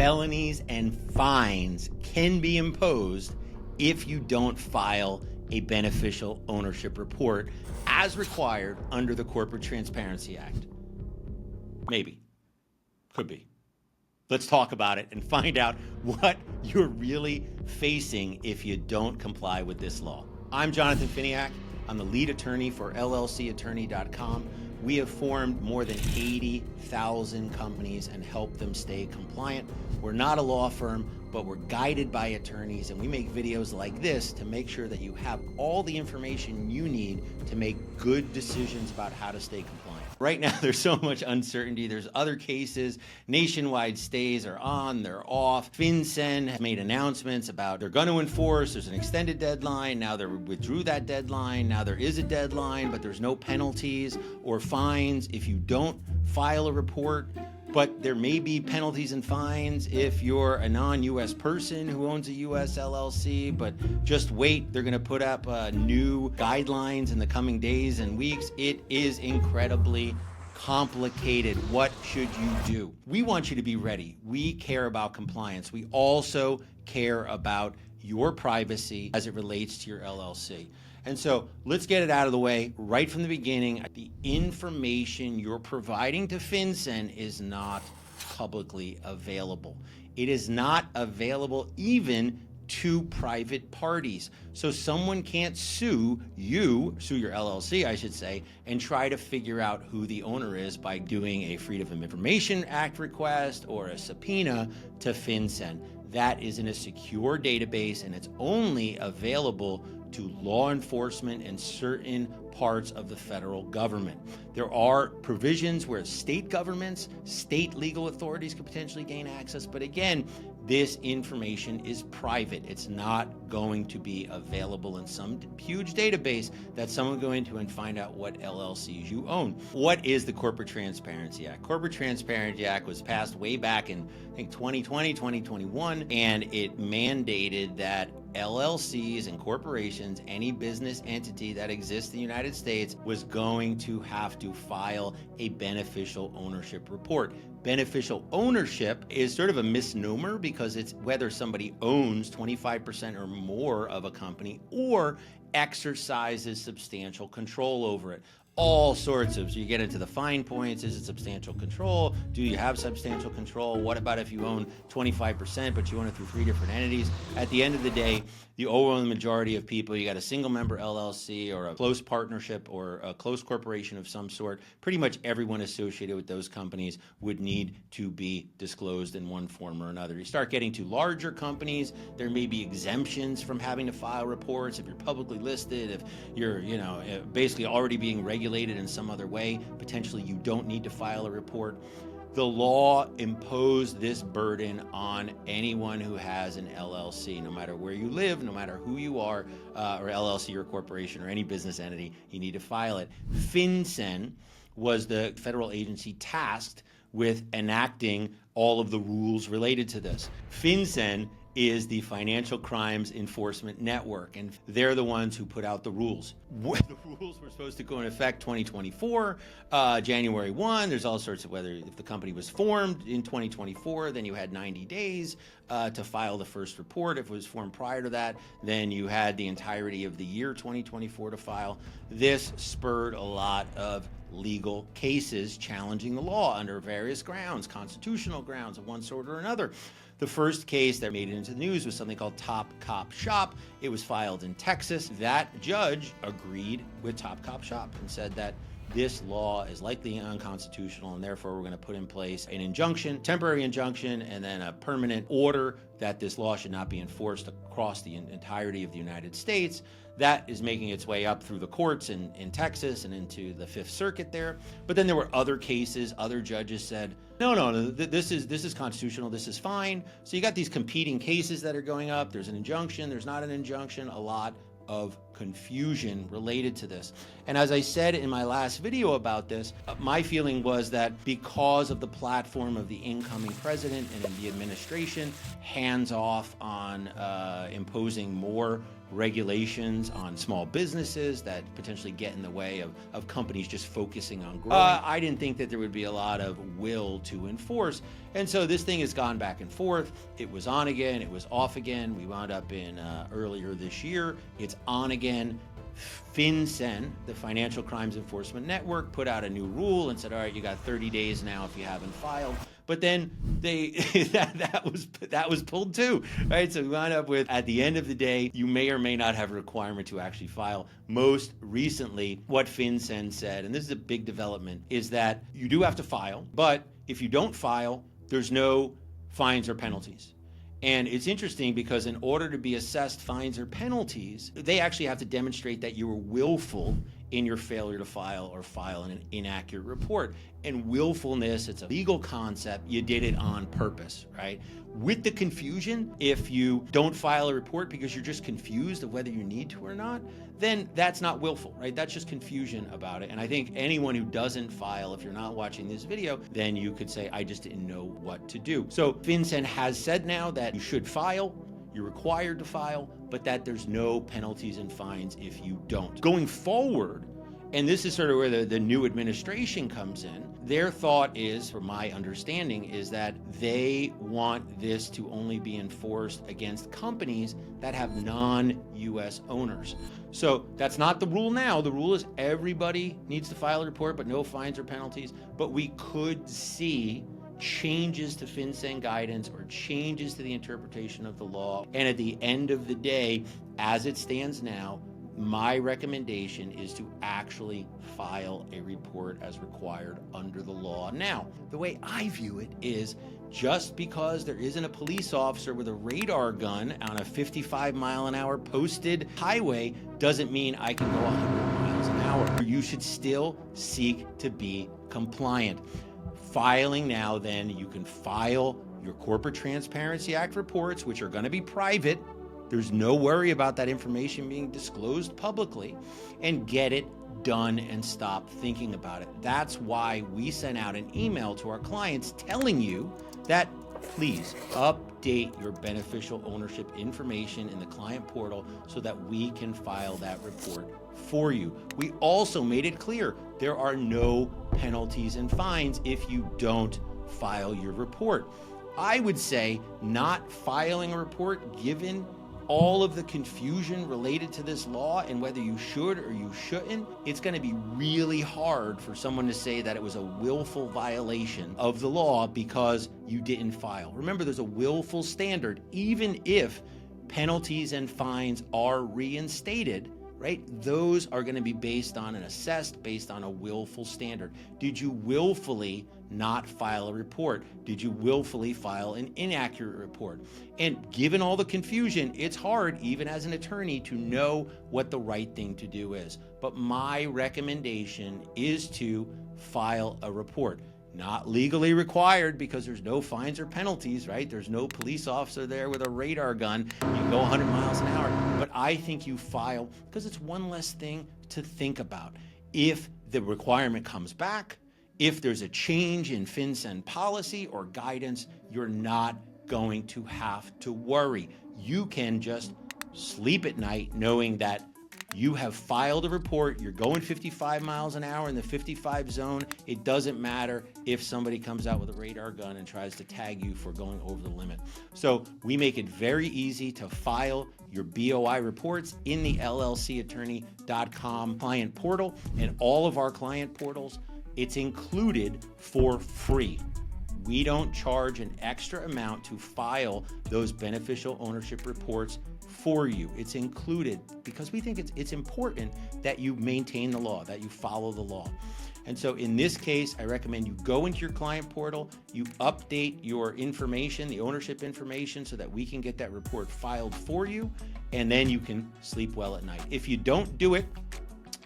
felonies and fines can be imposed if you don't file a beneficial ownership report as required under the Corporate Transparency Act. Maybe. Could be. Let's talk about it and find out what you're really facing if you don't comply with this law. I'm Jonathan Finiak. I'm the lead attorney for LLCattorney.com. We have formed more than 80,000 companies and helped them stay compliant. We're not a law firm, but we're guided by attorneys, and we make videos like this to make sure that you have all the information you need to make good decisions about how to stay compliant. Right now, there's so much uncertainty. There's other cases. Nationwide stays are on, they're off. FinCEN has made announcements about they're going to enforce. There's an extended deadline. Now they withdrew that deadline. Now there is a deadline, but there's no penalties or fines if you don't file a report. But there may be penalties and fines if you're a non-U.S. person who owns a U.S. LLC, but just wait, they're going to put up new guidelines in the coming days and weeks. It is incredibly complicated. What should you do? We want you to be ready. We care about compliance. We also care about your privacy as it relates to your LLC. And so let's get it out of the way right from the beginning. The information you're providing to FinCEN is not publicly available. It is not available even to private parties. So someone can't sue your LLC, I should say, and try to figure out who the owner is by doing a Freedom of Information Act request or a subpoena to FinCEN. That is in a secure database, and it's only available to law enforcement and certain parts of the federal government. There are provisions where state governments, state legal authorities could potentially gain access, but again, this information is private. It's not going to be available in some huge database that someone will go into and find out what LLCs you own. What is the Corporate Transparency Act? Corporate Transparency Act was passed way back in, I think, 2020, 2021, and it mandated that LLCs and corporations, any business entity that exists in the United States, was going to have to file a beneficial ownership report. Beneficial ownership is sort of a misnomer because it's whether somebody owns 25% or more of a company or exercises substantial control over it. All sorts of, so you get into the fine points. Is it substantial control? Do you have substantial control? What about if you own 25%, but you own it through 3 different entities? At the end of the day, the overwhelming majority of people, you got a single member LLC or a close partnership or a close corporation of some sort, pretty much everyone associated with those companies would need to be disclosed in one form or another. You start getting to larger companies, there may be exemptions from having to file reports if you're publicly listed, if you're, basically already being regulated in some other way, potentially you don't need to file a report. The law imposed this burden on anyone who has an LLC, no matter where you live, no matter who you are, or LLC or corporation or any business entity, you need to file it. FinCEN was the federal agency tasked with enacting all of the rules related to this. FinCEN is the Financial Crimes Enforcement Network, and they're the ones who put out the rules. The rules were supposed to go in effect 2024, January 1. There's all sorts of if the company was formed in 2024, then you had 90 days to file the first report. If it was formed prior to that, then you had the entirety of the year 2024 to file. This spurred a lot of legal cases challenging the law under various grounds, constitutional grounds of one sort or another. The first case that made it into the news was something called Top Cop Shop. It was filed in Texas. That judge agreed with Top Cop Shop and said that this law is likely unconstitutional, and therefore we're going to put in place an injunction, temporary injunction, and then a permanent order that this law should not be enforced across the entirety of the United States. That is making its way up through the courts in Texas and into the Fifth Circuit there. But then there were other cases. Other judges said, no, this is constitutional. This is fine. So you got these competing cases that are going up. There's an injunction. There's not an injunction. A lot of confusion related to this. And as I said in my last video about this, my feeling was that because of the platform of the incoming president and the administration, hands off on imposing more regulations on small businesses that potentially get in the way of companies just focusing on growing. I didn't think that there would be a lot of will to enforce. And so this thing has gone back and forth. It was on again, it was off again. We wound up in earlier this year, it's on again. FinCEN, the Financial Crimes Enforcement Network, put out a new rule and said, all right, you got 30 days now if you haven't filed. But then they that was pulled too, right? So we wound up with, at the end of the day, you may or may not have a requirement to actually file. Most recently, what FinCEN said, and this is a big development, is that you do have to file, but if you don't file, there's no fines or penalties. And it's interesting because in order to be assessed fines or penalties, they actually have to demonstrate that you were willful in your failure to file or file an inaccurate report. And willfulness, it's a legal concept. You did it on purpose, right? With the confusion, if you don't file a report because you're just confused of whether you need to or not, then that's not willful, right? That's just confusion about it. And I think anyone who doesn't file, if you're not watching this video, then you could say, I just didn't know what to do. So FinCEN has said now that you should file, you're required to file, but that there's no penalties and fines if you don't. Going forward, and this is sort of where the new administration comes in, their thought is, from my understanding, is that they want this to only be enforced against companies that have non-US owners. So that's not the rule now. The rule is everybody needs to file a report, but no fines or penalties. But we could see changes to FinCEN guidance or changes to the interpretation of the law. And at the end of the day, as it stands now, my recommendation is to actually file a report as required under the law. Now, the way I view it is just because there isn't a police officer with a radar gun on a 55-mile-an-hour posted highway doesn't mean I can go 100 miles an hour. You should still seek to be compliant. Filing now, then, you can file your Corporate Transparency Act reports, which are going to be private. There's no worry about that information being disclosed publicly, and get it done and stop thinking about it. That's why we sent out an email to our clients telling you that please update your beneficial ownership information in the client portal so that we can file that report for you. We also made it clear there are no penalties and fines if you don't file your report. I would say not filing a report, given all of the confusion related to this law and whether you should or you shouldn't, it's going to be really hard for someone to say that it was a willful violation of the law because you didn't file. Remember, there's a willful standard. Even if penalties and fines are reinstated, right? Those are going to be based on and assessed based on a willful standard. Did you willfully not file a report? Did you willfully file an inaccurate report? And given all the confusion, it's hard, even as an attorney, to know what the right thing to do is. But my recommendation is to file a report. Not legally required because there's no fines or penalties, right? There's no police officer there with a radar gun. You can go 100 miles an hour. But I think you file because it's one less thing to think about. If the requirement comes back, if there's a change in FinCEN policy or guidance, you're not going to have to worry. You can just sleep at night knowing that you have filed a report, you're going 55 miles an hour in the 55 zone. It doesn't matter if somebody comes out with a radar gun and tries to tag you for going over the limit. So we make it very easy to file your BOI reports in the llcattorney.com client portal, and all of our client portals. It's included for free. We don't charge an extra amount to file those beneficial ownership reports for you. It's included because we think it's important that you maintain the law, that you follow the law. And so in this case, I recommend you go into your client portal, you update your information, the ownership information, so that we can get that report filed for you, and then you can sleep well at night. If you don't do it,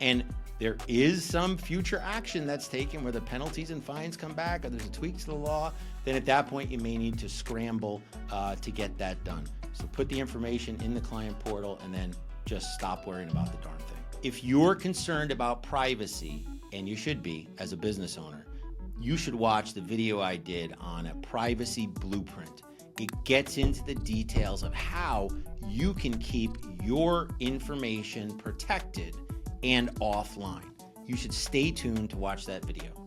and there is some future action that's taken where the penalties and fines come back or there's a tweak to the law, then at that point you may need to scramble to get that done. So put the information in the client portal and then just stop worrying about the darn thing. If you're concerned about privacy, and you should be as a business owner, you should watch the video I did on a privacy blueprint. It gets into the details of how you can keep your information protected and offline. You should stay tuned to watch that video.